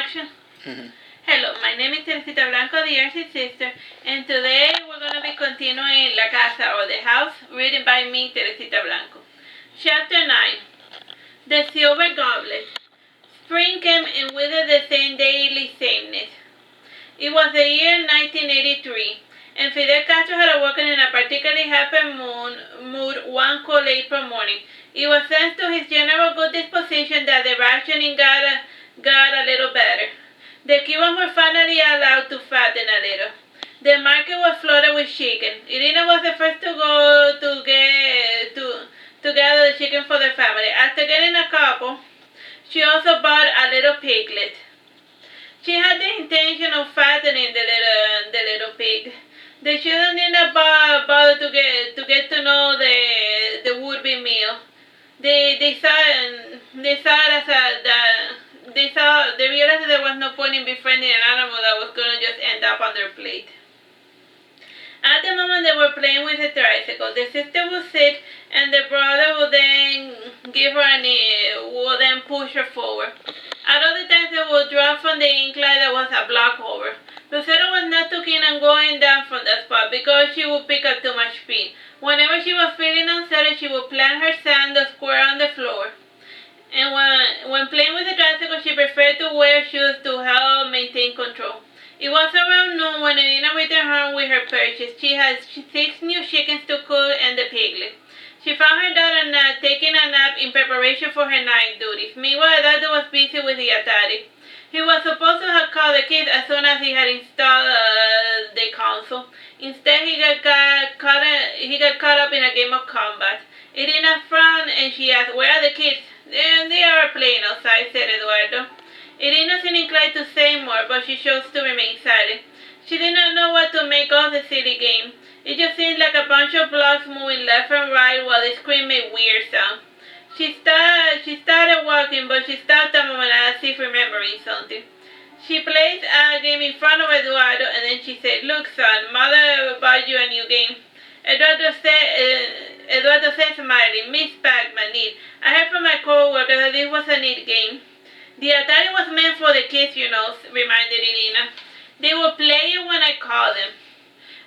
action? Hello, my name is Teresita Blanco, the Earth's sister, and today we're going to be continuing La Casa or the House, written by me, Teresita Blanco. Chapter 9. The Silver Goblet. Spring came and with it the same daily sameness. It was the year 1983, and Fidel Castro had awoken in a particularly happy mood one cold April morning. It was thanks to his general good disposition that the rationing got a little better. The Cubans were finally allowed to fatten a little. The market was flooded with chicken. Irina was the first to go to gather the chicken for their family. After getting a couple, she also bought a little piglet. She had the intention of fattening the little pig. The children did not bother to get to know the would-be meal. They realized that there was no point in befriending an animal that was going to just end up on their plate. At the moment they were playing with the tricycle, the sister would sit and the brother would then give her a knee, would then push her forward. At other times they would drop from the incline that was a block over. Lucero was not too keen on going down from that spot because she would pick up too much speed. Whenever she was feeling unsettled, she would plant her sandal square on the floor. And when playing with the tricycle, she preferred to wear shoes to help maintain control. It was around noon when Irina returned home with her purchase. She had 6 new chickens to cook and the piglet. She found her daughter taking a nap in preparation for her night duties. Meanwhile, Eduardo was busy with the Atari. He was supposed to have called the kids as soon as he had installed the console. Instead, he got caught up in a game of combat. Irina frowned and she asked, "Where are the kids?" "They are playing outside," said Eduardo. Irina seemed inclined to say more, but she chose to remain silent. She did not know what to make of the silly game. It just seemed like a bunch of blocks moving left and right while the screen made weird sounds. She started walking, but she stopped a moment as if remembering something. She placed a game in front of Eduardo, and then she said, "Look, son, Mother bought you a new game." Eduardo said smiling, "Miss Pac-Man, neat. I heard from my co-worker that this was a neat game." "The Atari was meant for the kids, you know," reminded Irina. "They will play it when I call them.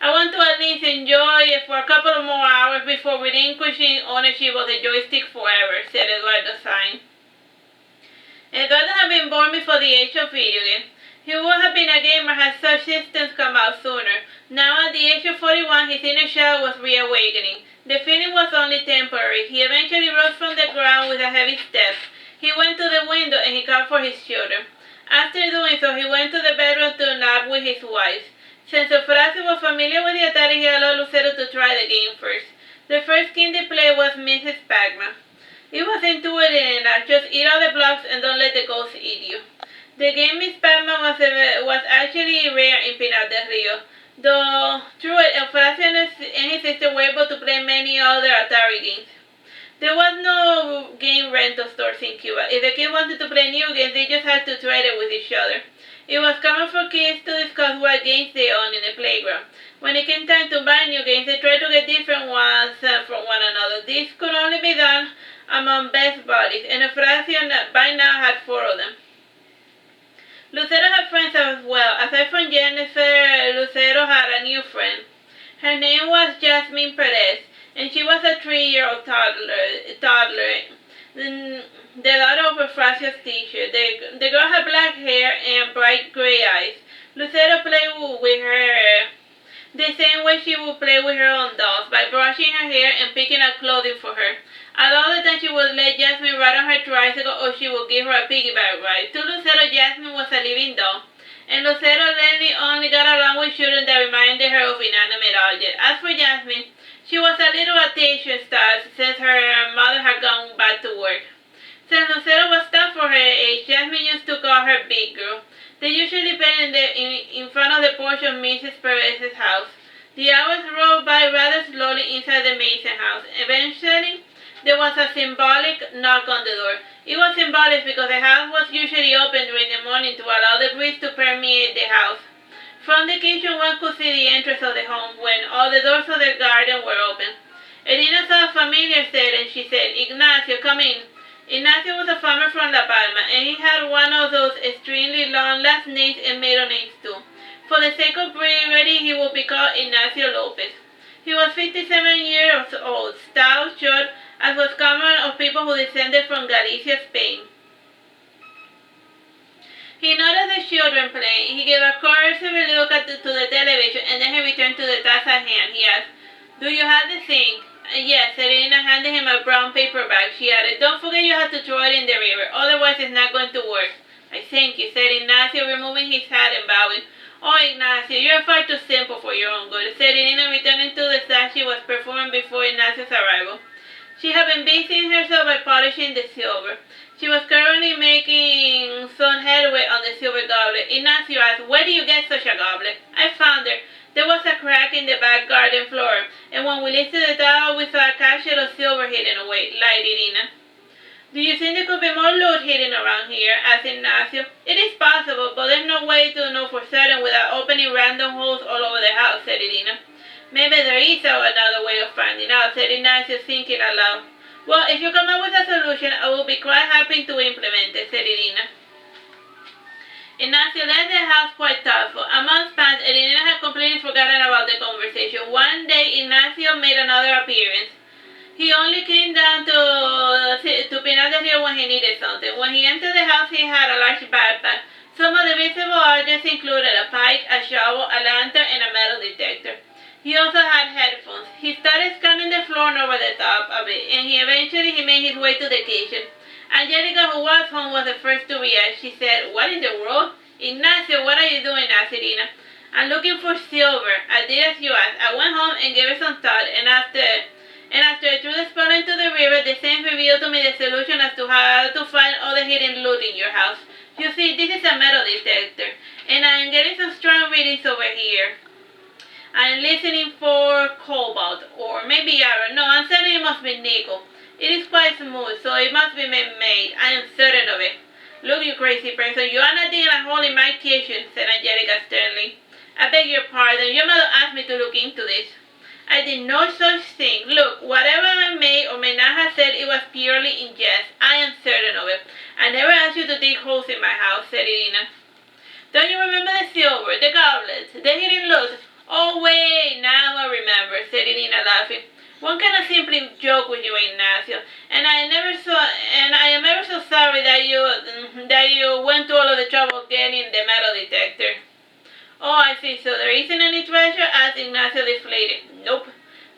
I want to at least enjoy it for a couple of more hours before relinquishing ownership of the joystick forever," said Eduardo, sighing. Eduardo had been born before the age of video games. He would have been a gamer had such systems come out sooner. Now at the age of 41, his inner child was reawakening. The feeling was only temporary. He eventually rose from the ground with a heavy step. He went to the window and he called for his children. After doing so, he went to the bedroom to nap with his wife. Since Eufrasio was familiar with the Atari, he allowed Lucero to try the game first. The first game they played was Mrs. Pac-Man. It was intuitive enough. Just eat all the blocks and don't let the ghosts eat you. The game Miss Pac-Man was actually rare in Pinar del Rio. Though through it, Eufrasio and his sister were able to play many other Atari games. There was no game rental stores in Cuba. If the kids wanted to play new games, they just had to trade it with each other. It was common for kids to discuss what games they owned in the playground. When it came time to buy new games, they tried to get different ones from one another. This could only be done among best buddies, and Eufrasio by now had 4 of them. Lucero had friends as well. Aside from Jennifer, Lucero had a new friend. Her name was Jasmine Perez, and she was a 3-year-old toddler, the daughter of Eufrasio's teacher. The girl had black hair and bright gray eyes. Lucero played with her the same way she would play with her own dolls, by brushing her hair and picking out clothing for her. At all the time she would let Jasmine ride on her tricycle or she would give her a piggyback ride. To Lucero, Jasmine was a living doll, and Lucero only got along with children that reminded her of inanimate objects. As for Jasmine, she was a little attention star since her mother had gone back to work. Since Lucero was tough for her age, Jasmine used to call her Big Girl. They usually played in front of the porch of Mrs. Perez's house. The hours rolled by rather slowly inside the Mason house. Eventually, there was a symbolic knock on the door. It was symbolic because the house was usually open during the morning to allow the breeze to permeate the house. From the kitchen, one could see the entrance of the home when all the doors of the garden were open. Irina saw a familiar set and she said, "Ignacio, come in." Ignacio was a farmer from La Palma, and he had one of those extremely long last names and middle names too. For the sake of brevity, he would be called Ignacio Lopez. He was 57 years old, stout, short, as was common of people who descended from Galicia, Spain. He noticed the children playing. He gave a cursory look to the television, and then he returned to the task at hand. He asked, "Do you have the thing?" "Yes," said Irina, handing him a brown paper bag. She added, "Don't forget you have to throw it in the river, otherwise it's not going to work." "I thank you," said Ignacio, removing his hat and bowing. "Oh, Ignacio, you're far too simple for your own good," said Irina, returning to the task she was performing before Ignacio's arrival. She had been busying herself by polishing the silver. She was currently making some headway on the silver goblet. Ignacio asked, "Where do you get such a goblet?" "I found her. There was a crack in the back garden floor, and when we lifted it out, we saw a cachette of silver hidden away," lied Irina. "Do you think there could be more loot hidden around here?" asked Ignacio. "It is possible, but there's no way to know for certain without opening random holes all over the house," said Irina. "Maybe there is another way of finding out," said Ignacio, thinking aloud. "Well, if you come up with a solution, I will be quite happy to implement it," said Irina. Ignacio left the house quite thoughtful. A month passed, and Irina had completely forgotten about the conversation. One day, Ignacio made another appearance. He only came down to Pinar del Rio when he needed something. When he entered the house, he had a large backpack. Some of the visible objects included a pike, a shovel, a lantern, and a metal detector. He also had headphones. He started scanning the floor and over the top of it, and eventually made his way to the kitchen. Angelica, who was home, was the first to react. She said, "What in the world?" "Ignacio, what are you doing?" asked Irina. "I'm looking for silver. I did as you asked. I went home and gave it some thought, and after I threw the spell into the river, the same revealed to me the solution as to how to find all the hidden loot in your house. You see, this is a metal detector, and I'm getting some strong readings over here. I'm listening for cobalt, or maybe iron. No, I'm certain it must be nickel. It is quite smooth, so it must be man-made. I am certain of it." "Look, you crazy person, you are not digging a hole in my kitchen," said Angelica sternly. "I beg your pardon. Your mother asked me to look into this." "I did no such thing. Look, whatever I may or may not have said, it was purely in jest. I am certain of it. I never asked you to dig holes in my house," said Irina. "Don't you remember the silver, the goblets, the hidden loot?" "Oh, wait, now I remember," said Irina, laughing. "One cannot simply joke with you, Ignacio, and I am ever so sorry that you went to all of the trouble of getting the metal detector." "Oh, I see, so there isn't any treasure?" asked Ignacio, deflated. "Nope,"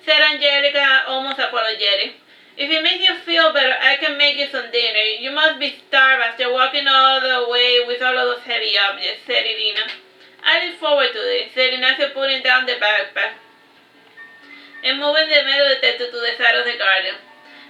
said Angelica, almost apologetic. "If it makes you feel better, I can make you some dinner. You must be starved after walking all the way with all of those heavy objects," said Irina. "I look forward to this," said Ignacio, putting down the backpack and moving the metal detector to the side of the garden.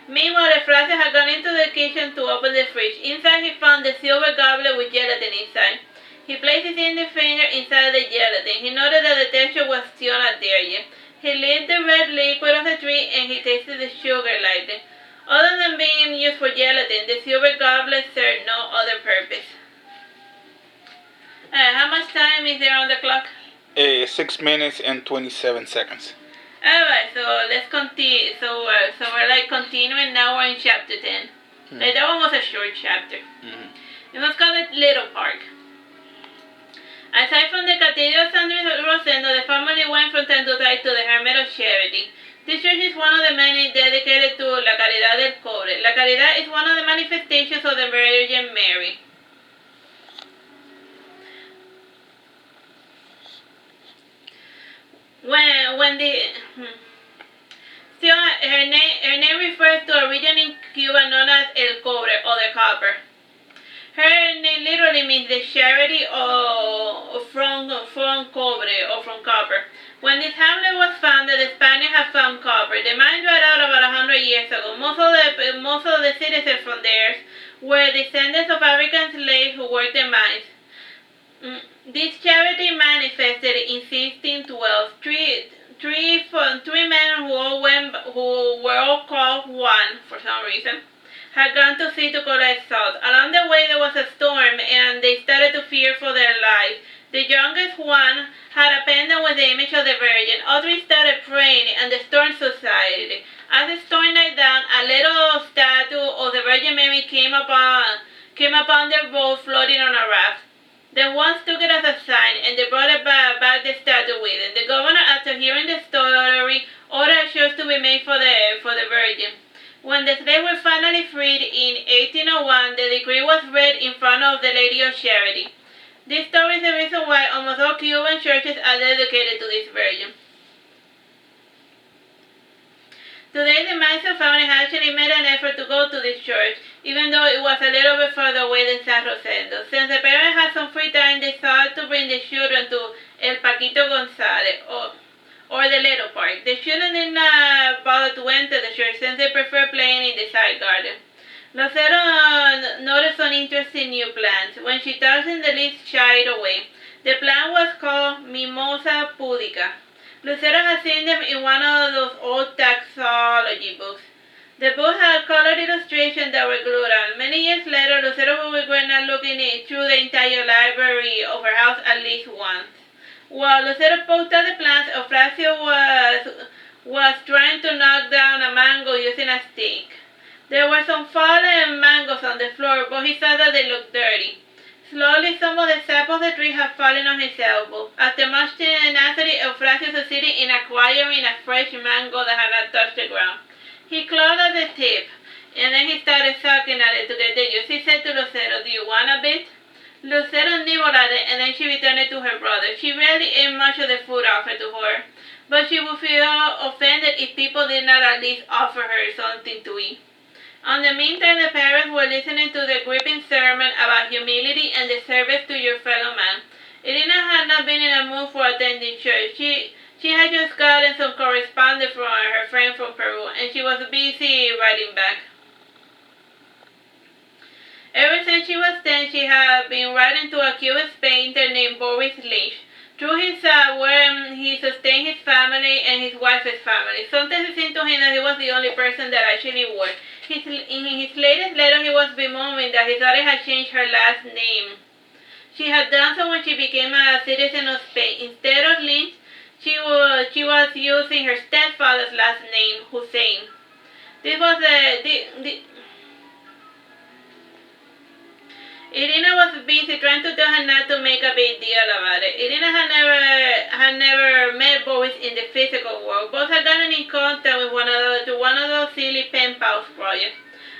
Meanwhile, Efrasia had gone into the kitchen to open the fridge. Inside, he found the silver goblet with gelatin inside. He placed his index finger inside the gelatin. He noted that the texture was still not there yet. He lit the red liquid of the tree, and he tasted the sugar lightly. Other than being used for gelatin, the silver goblet served no other purpose. How much time is there on the clock? 6 minutes and 27 seconds. Alright, so let's continue. So we're like continuing now. We're in chapter 10. Like, that one was a short chapter. It was called Little Park. Aside from the Cathedral of San Rosendo, the family went from time to time to the Hermit of Charity. This church is one of the many dedicated to La Caridad del Cobre. La Caridad is one of the manifestations of the Virgin Mary. Still, her name refers to a region in Cuba known as El Cobre, or the Copper. Her name literally means the charity from cobre, or from copper. When this hamlet was founded, the Spaniards had found copper. The mine dried out about 100 years ago. Most of the citizens from there were descendants of African slaves who worked the mines. This charity manifested in 1612. Three men who were all called Juan for some reason, had gone to sea to collect salt. Along the way there was a storm, and they started to fear for their lives. The youngest one had a pendant with the image of the Virgin. Others started praying, and the storm subsided. As the storm died down, a little statue of the Virgin Mary came upon the road floating on a raft. The ones took it as a sign, and they brought it back the statue with it. The governor, after hearing the story, ordered a church to be made for the Virgin. When the slaves were finally freed in 1801, the decree was read in front of the Lady of Charity. This story is the reason why almost all Cuban churches are dedicated to this Virgin. Today, the Manson family actually made an effort to go to this church, even though it was a little bit further away than San Rosendo. Since the parents had some free time, they decided to bring the children to El Paquito Gonzalez, or the little park. The children did not bother to enter the church since they prefer playing in the side garden. Lucero noticed some interesting new plants. When she touched them, the leaves shied away. The plant was called Mimosa pudica. Lucero had seen them in one of those old taxology books. The book had colored illustrations that were glued on. Many years later, Lucero would regret not looking through the entire library of her house at least once. While Lucero poked at the plants, Eufrasio was trying to knock down a mango using a stick. There were some fallen mangoes on the floor, but he saw that they looked dirty. Slowly, some of the sap of the tree had fallen on his elbow. After much tenacity, Eufrasio succeeded in acquiring a fresh mango that had not touched the ground. He clawed at the tip, and then he started sucking at it to get the juice. He said to Lucero, "Do you want a bit?" Lucero nibbled at it, and then she returned it to her brother. She rarely ate much of the food offered to her, but she would feel offended if people did not at least offer her something to eat. In the meantime, the parents were listening to the gripping sermon about humility and the service to your fellow man. Irina had not been in a mood for attending church. She had just gotten some correspondence from her friend from Peru, and she was busy writing back. Ever since she was 10, she had been writing to a Cuban painter named Boris Lynch. Through his work, he sustained his family and his wife's family. Sometimes it seemed to him that he was the only person that actually worked. In his latest letter, he was bemoaning that his daughter had changed her last name. She had done so when she became a citizen of Spain. Instead of Lynch, she was using her stepfather's last name, Hussein. This was Irina was busy trying to tell her not to make a big deal about it. Irina had never met Boris in the physical world. Both had gotten in contact with one another through one of those silly pen pals projects.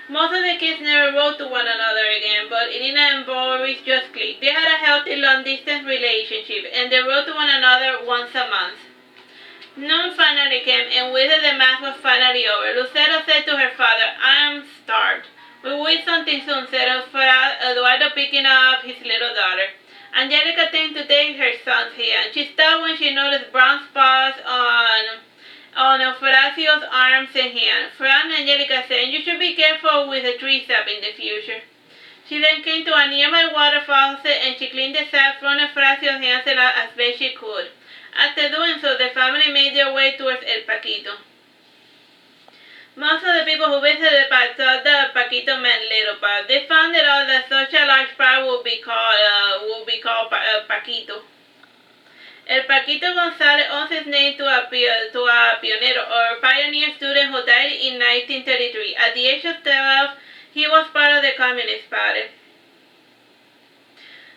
Most of the kids never wrote to one another again, but Irina and Boris just clicked. They had a healthy long-distance relationship, and they wrote to one another once a month. Noon finally came, and with it the mass was finally over. Lucero said to her father, "I am starved." "We will eat something soon," said Eduardo, picking up his little daughter. Angelica came to take her son's hand. She stopped when she noticed brown spots on Eufrasio's arms and hands. "Fran," Angelica said, "you should be careful with the tree sap in the future." She then came to a nearby water faucet and she cleaned the sap from Eufrasio's hands as best she could. After doing so, the family made their way towards El Paquito. Most of the people who visited the park thought that Paquito meant little park. They found it out that such a large park would be called Paquito. El Paquito Gonzalez owes his name to a pionero or pioneer student who died in 1933. At the age of 12, he was part of the Communist Party.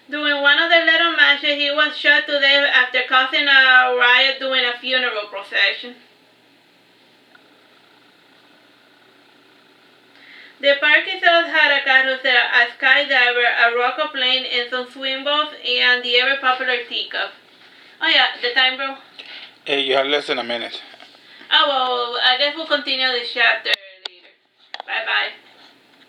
During one of the little marches, he was shot to death after causing a riot during a funeral procession. The park itself had a carousel, a skydiver, a rocket plane, and some swing boats, and the ever popular teacup. Oh yeah, the time, bro? Hey, you have less than a minute. Oh, well, I guess we'll continue this chapter later. Bye-bye.